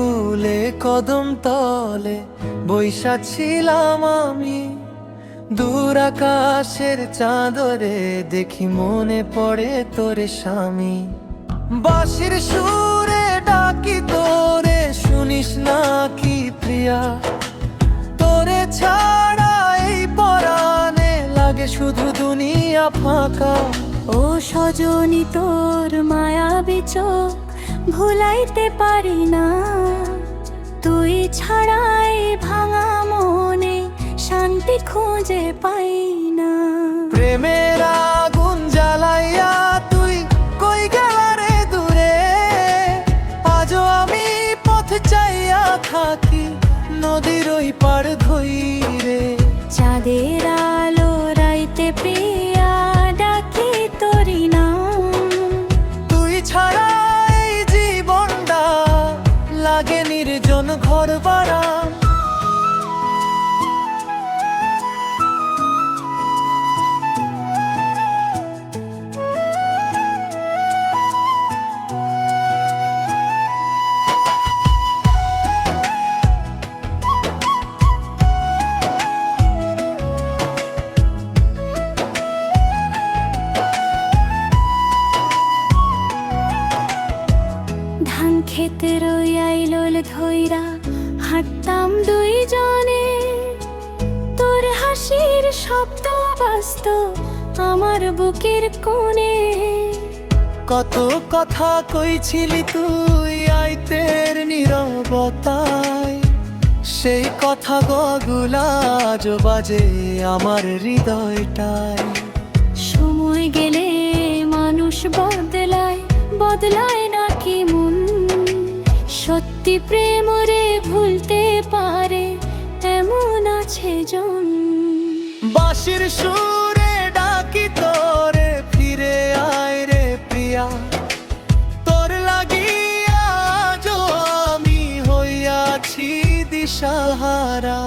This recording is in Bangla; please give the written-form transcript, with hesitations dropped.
কূলে কদম তলে বৈশা ছিলাম আমি, দূর আকাশের চাঁদরে দেখি মনে পড়ে তোরে স্বামী। বাঁশির সুরে ডাকি তোরে, শুনিস না কি প্রিয়া? তোরে ছাড়া এই পরাণে লাগে শুধু দুনিয়া ফাঁকা। ও সজনী তোর মায়াবী চোখ ভুলাইতে পারি না, তুই ছাড়াই ভাঙা মনে শান্তি খুঁজে পাই না। প্রেমের আগুন জ্বালাইয়া তুই কই গেলা রে দূরে, আজও আমি পথ চাইয়া থাকি নদীর ওই পার ধইরে। চাঁদের আলো রাইতে প্রিয়া ডাকি তোরি নাম, তুই ছাড়া এই জীবনটা লাগে নির্জন ঘর বাড়াম। ধান ক্ষেতের ওই আইলোল ধইরা হাঁটতাম দুইজনে, তোর হাসির শব্দ বাজত আমার বুকের কোণে। কত কথা কইছিলি তুই আইতের নীরবতায়, সেই কথা গুলা আজ বাজে আমার হৃদয়টায়। সময় গেলে মানুষ বদলায়, বদলায় নাকি মন? সত্যি প্রেম রে ভুলতে পারে এমন আছে জন। বাঁশির সুরে ডাকি তোরে, ফিরে আয় রে প্রিয়া। তোর লাগিয়া আজও আমি হইয়াছি দিশাহারা।